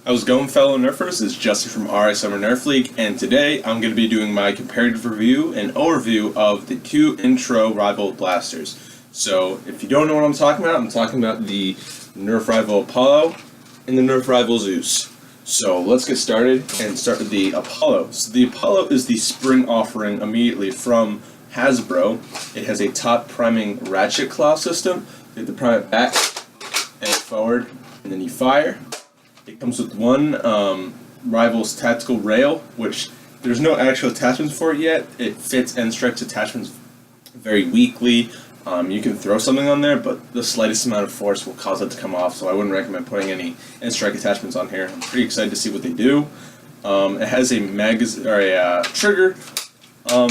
How's it going, fellow Nerfers? It's Jesse from RI Summer Nerf League, and today I'm going to be doing my comparative review and overview of the two intro rival blasters. So, if you don't know what I'm talking about the Nerf rival Apollo and the Nerf rival Zeus. So, let's get started and start with the Apollo. So, the Apollo is the spring offering immediately from Hasbro. It has a top priming ratchet claw system. You have to prime it back and forward, and then you fire. It comes with one Rival's tactical rail, which there's no actual attachments for it yet. It fits end strikes attachments very weakly. You can throw something on there, but the slightest amount of force will cause it to come off, so I wouldn't recommend putting any end strike attachments on here. I'm pretty excited to see what they do. It has a trigger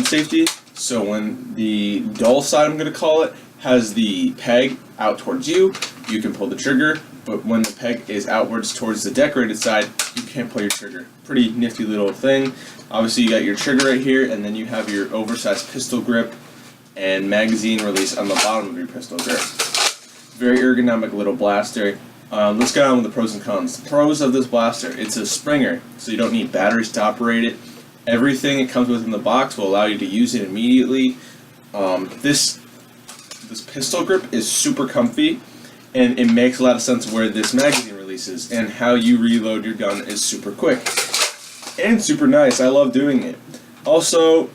safety, so when the dull side, I'm going to call it, has the peg out towards you, you can pull the trigger. But when the peg is outwards towards the decorated side, you can't pull your trigger. Pretty nifty little thing. Obviously, you got your trigger right here, and then you have your oversized pistol grip and magazine release on the bottom of your pistol grip. Very ergonomic little blaster. Let's get on with the pros and cons. The pros of this blaster: it's a Springer, so you don't need batteries to operate it. Everything it comes with in the box will allow you to use it immediately. This pistol grip is super comfy. And it makes a lot of sense where this magazine releases, and how you reload your gun is super quick and super nice. I love doing it. Also,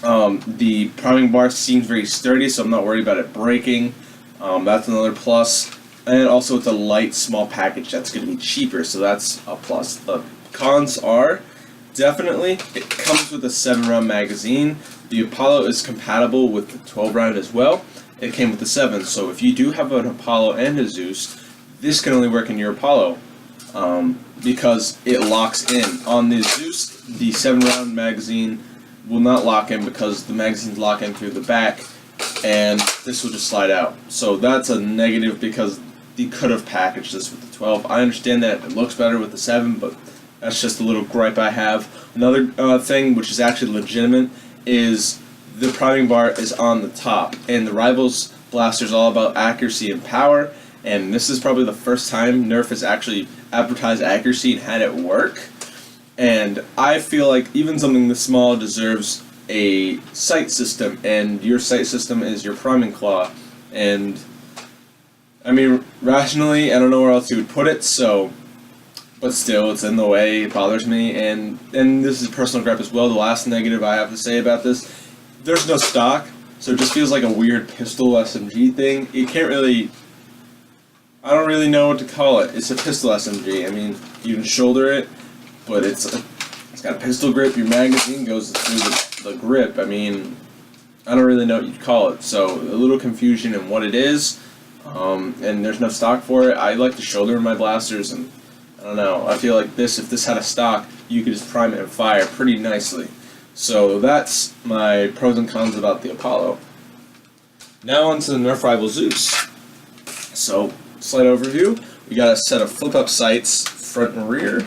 the priming bar seems very sturdy, so I'm not worried about it breaking. That's another plus. And also, it's a light, small package that's going to be cheaper, so that's a plus. The cons are definitely it comes with a 7-round magazine. The Apollo is compatible with the 12-round as well. It came with the 7, so if you do have an Apollo and a Zeus, this can only work in your Apollo because it locks in. On the Zeus, the 7-round magazine will not lock in because the magazines lock in through the back, and this will just slide out. So that's a negative because you could have packaged this with the 12. I understand that it looks better with the 7, but that's just a little gripe I have. Another thing, which is actually legitimate, is the priming bar is on the top, and the Rivals blaster is all about accuracy and power, and this is probably the first time Nerf has actually advertised accuracy and had it work, and I feel like even something this small deserves a sight system, and your sight system is your priming claw, and I mean, rationally, I don't know where else you would put it, so, but still, it's in the way, it bothers me, and this is personal gripe as well. The last negative I have to say about this: there's no stock, so it just feels like a weird pistol SMG thing. You can't really... I don't really know what to call it. It's a pistol SMG. I mean, you can shoulder it, but it's got a pistol grip. Your magazine goes through the grip. I mean, I don't really know what you'd call it. So, a little confusion in what it is, and there's no stock for it. I like to shoulder my blasters, and I don't know. I feel like if this had a stock, you could just prime it and fire pretty nicely. So that's my pros and cons about the Apollo. Now on to the Nerf rival Zeus. So, slight overview. We got a set of flip-up sights, front and rear.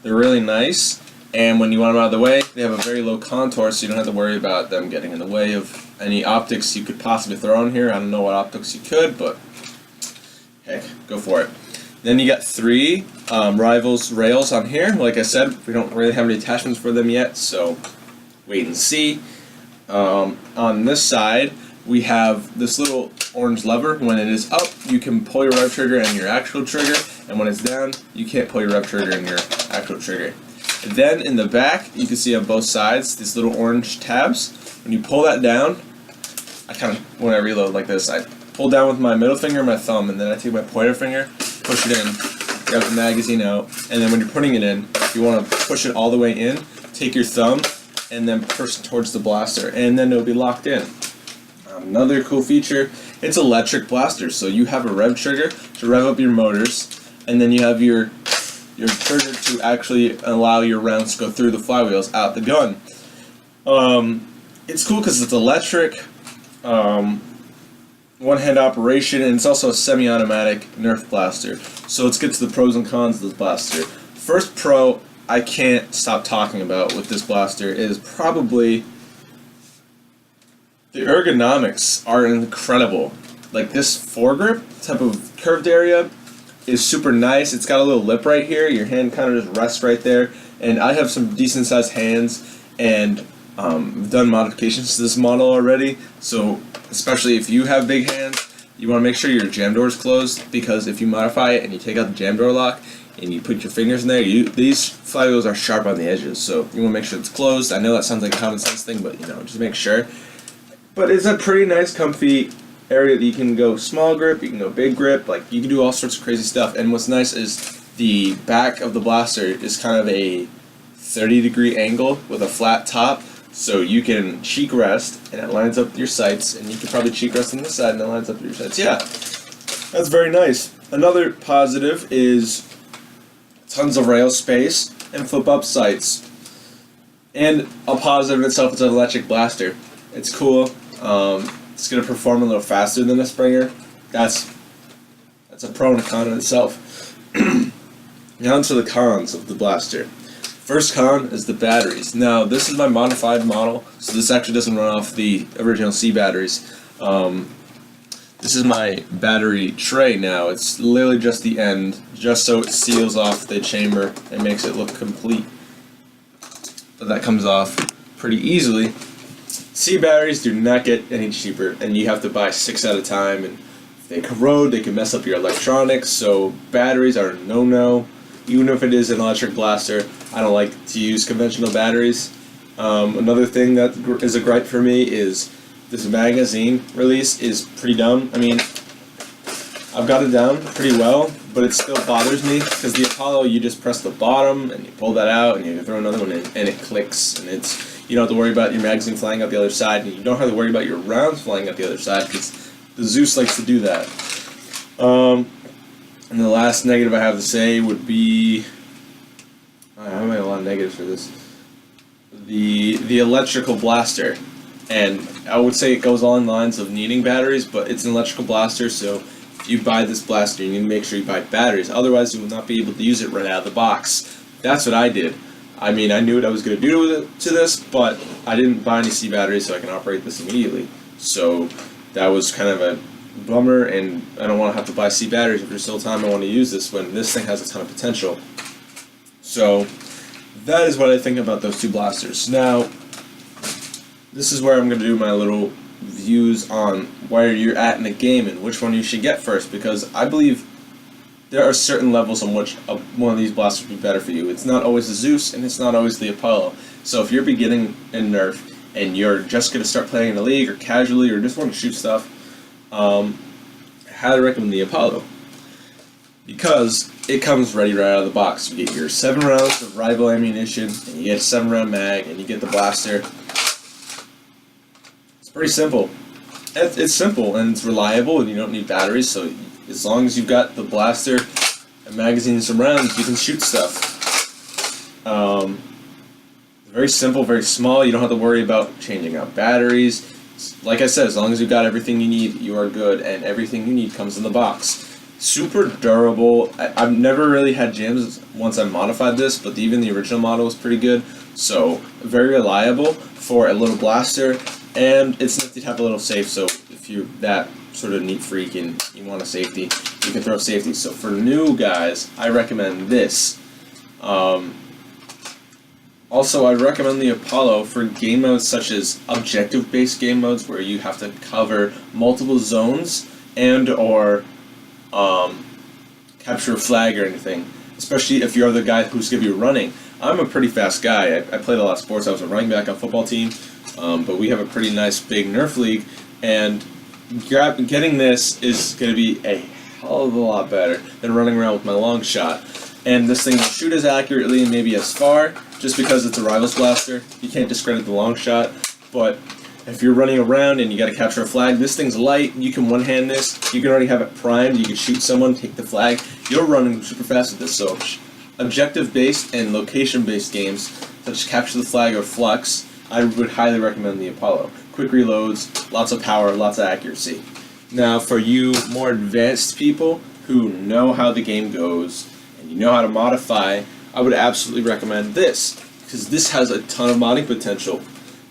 They're really nice, and when you want them out of the way, they have a very low contour, so you don't have to worry about them getting in the way of any optics you could possibly throw in here. I don't know what optics you could, but heck, go for it. Then you got 3 Rivals rails on here. Like I said, we don't really have any attachments for them yet, so wait and see. On this side, we have this little orange lever. When it is up, you can pull your rev trigger and your actual trigger, and when it's down, you can't pull your rev trigger and your actual trigger. And then in the back, you can see on both sides these little orange tabs. When you pull that down, when I reload like this, I pull down with my middle finger and my thumb, and then I take my pointer finger, push it in, grab the magazine out, and then when you're putting it in, you want to push it all the way in, take your thumb, and then push towards the blaster, and then it'll be locked in. Another cool feature, it's electric blaster, so you have a rev trigger to rev up your motors, and then you have your trigger to actually allow your rounds to go through the flywheels out the gun. It's cool because it's electric, one-hand operation, and it's also a semi-automatic Nerf blaster. So let's get to the pros and cons of this blaster. First pro I can't stop talking about with this blaster is probably the ergonomics are incredible. Like this foregrip type of curved area, is super nice. It's got a little lip right here. Your hand kind of just rests right there. And I have some decent sized hands, and I've done modifications to this model already. So especially if you have big hands, you want to make sure your jam door is closed, because if you modify it and you take out the jam door lock and you put your fingers in there, these flywheels are sharp on the edges, so you want to make sure it's closed. I know that sounds like a common sense thing, but just make sure. But it's a pretty nice, comfy area that you can go small grip, you can go big grip, like you can do all sorts of crazy stuff. And what's nice is the back of the blaster is kind of a 30-degree angle with a flat top, so you can cheek rest and it lines up with your sights, and you can probably cheek rest on this side and it lines up with your sights. Yeah, that's very nice. Another positive is tons of rail space and flip-up sights. And a positive in itself is an electric blaster. It's cool. It's going to perform a little faster than a Springer. That's a pro and a con in itself. Now to the cons of the blaster. First con is the batteries. Now, this is my modified model, so this actually doesn't run off the original C batteries. This is my battery tray now. It's literally just the end, just so it seals off the chamber and makes it look complete. But that comes off pretty easily. C batteries do not get any cheaper, and you have to buy 6 at a time, and if they corrode, they can mess up your electronics, so batteries are a no-no. Even if it is an electric blaster, I don't like to use conventional batteries. Another thing that is a gripe for me is this magazine release is pretty dumb. I mean, I've got it down pretty well, but it still bothers me, because the Apollo, you just press the bottom and you pull that out and you throw another one in and it clicks, and you don't have to worry about your magazine flying out the other side, and you don't have to worry about your rounds flying out the other side, because the Zeus likes to do that. And the last negative I have to say would be, I have a lot of negatives for this. The electrical blaster, and I would say it goes along the lines of needing batteries, but it's an electrical blaster, so if you buy this blaster, you need to make sure you buy batteries. Otherwise, you will not be able to use it right out of the box. That's what I did. I mean, I knew what I was going to do to this, but I didn't buy any C batteries so I can operate this immediately. So that was kind of a bummer, and I don't want to have to buy C batteries if there's still time I want to use this, when this thing has a ton of potential. So that is what I think about those two blasters. Now, this is where I'm going to do my little views on where you're at in the game and which one you should get first, because I believe there are certain levels on which one of these blasters would be better for you. It's not always the Zeus, and it's not always the Apollo. So if you're beginning in Nerf and you're just going to start playing in a league or casually or just want to shoot stuff, I highly recommend the Apollo, because it comes ready right out of the box. You get your 7 rounds of rival ammunition, and you get a 7-round mag, and you get the blaster. It's pretty simple. It's simple, and it's reliable, and you don't need batteries, so as long as you've got the blaster, a magazine, and some rounds, you can shoot stuff. Very simple, very small. You don't have to worry about changing out batteries. Like I said, as long as you've got everything you need, you are good, and everything you need comes in the box. Super durable. I've never really had jams once I modified this, but even the original model was pretty good. So, very reliable for a little blaster, and it's nifty to have a little safe, so if you're that sort of neat freak and you want a safety, you can throw safety. So for new guys, I recommend this. Also, I recommend the Apollo for game modes such as objective-based game modes, where you have to cover multiple zones and or capture a flag or anything, especially if you're the guy who's going to be running. I'm a pretty fast guy. I played a lot of sports. I was a running back on a football team, but we have a pretty nice big Nerf league, and getting this is going to be a hell of a lot better than running around with my long shot. And this thing will shoot as accurately and maybe as far, just because it's a Rivals blaster. You can't discredit the long shot, but if you're running around and you got to capture a flag, this thing's light. You can one-hand this. You can already have it primed. You can shoot someone, take the flag. You're running super fast with this. So objective-based and location-based games, such as Capture the Flag or Flux, I would highly recommend the Apollo. Quick reloads, lots of power, lots of accuracy. Now, for you more advanced people who know how the game goes and you know how to modify, I would absolutely recommend this, because this has a ton of modding potential.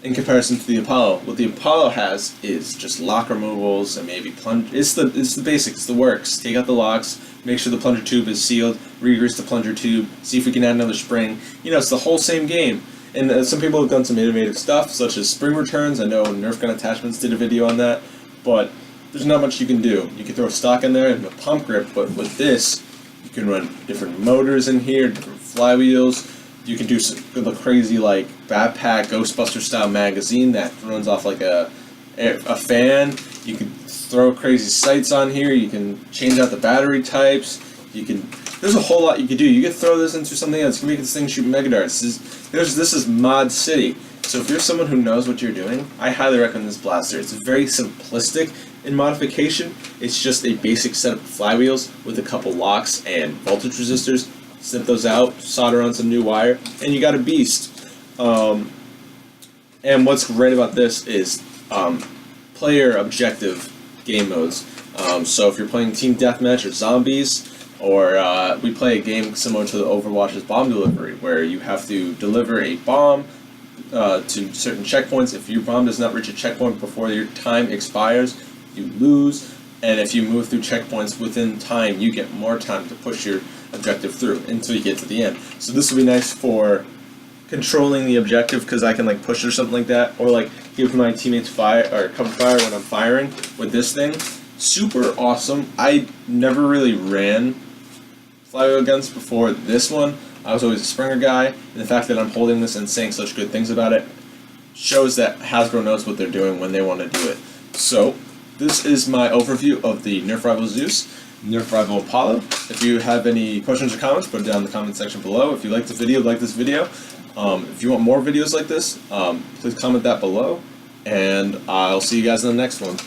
in comparison to the Apollo. What the Apollo has is just lock removals and maybe plunge. It's the basics, it's the works. Take out the locks, make sure the plunger tube is sealed, re-grease the plunger tube, see if we can add another spring. You know, it's the whole same game. And some people have done some innovative stuff, such as spring returns. I know Nerf Gun Attachments did a video on that, but there's not much you can do. You can throw a stock in there and a pump grip, but with this, you can run different motors in here, different flywheels. You can do the crazy like backpack Ghostbuster style magazine that runs off like a fan. You can throw crazy sights on here. You can change out the battery types. There's a whole lot you can do. You can throw this into something else. You can make this thing shoot mega darts. This is Mod City. So if you're someone who knows what you're doing, I highly recommend this blaster. It's very simplistic in modification. It's just a basic set of flywheels with a couple locks and voltage resistors. Snip those out, solder on some new wire, and you got a beast. And what's great about this is player objective game modes. So if you're playing Team Deathmatch or Zombies, or we play a game similar to the Overwatch's bomb delivery, where you have to deliver a bomb to certain checkpoints. If your bomb does not reach a checkpoint before your time expires, you lose. And if you move through checkpoints within time, you get more time to push your objective through until you get to the end. So this will be nice for controlling the objective, because I can like push it or something like that, or like give my teammates fire or cover fire when I'm firing with this thing. Super awesome. I never really ran flywheel guns before this one. I was always a Springer guy, and the fact that I'm holding this and saying such good things about it shows that Hasbro knows what they're doing when they want to do it. So this is my overview of the Nerf Rival Zeus, Nerf Rival Apollo. If you have any questions or comments, put it down in the comment section below. If you like the video, like this video. If you want more videos like this, please comment that below, and I'll see you guys in the next one.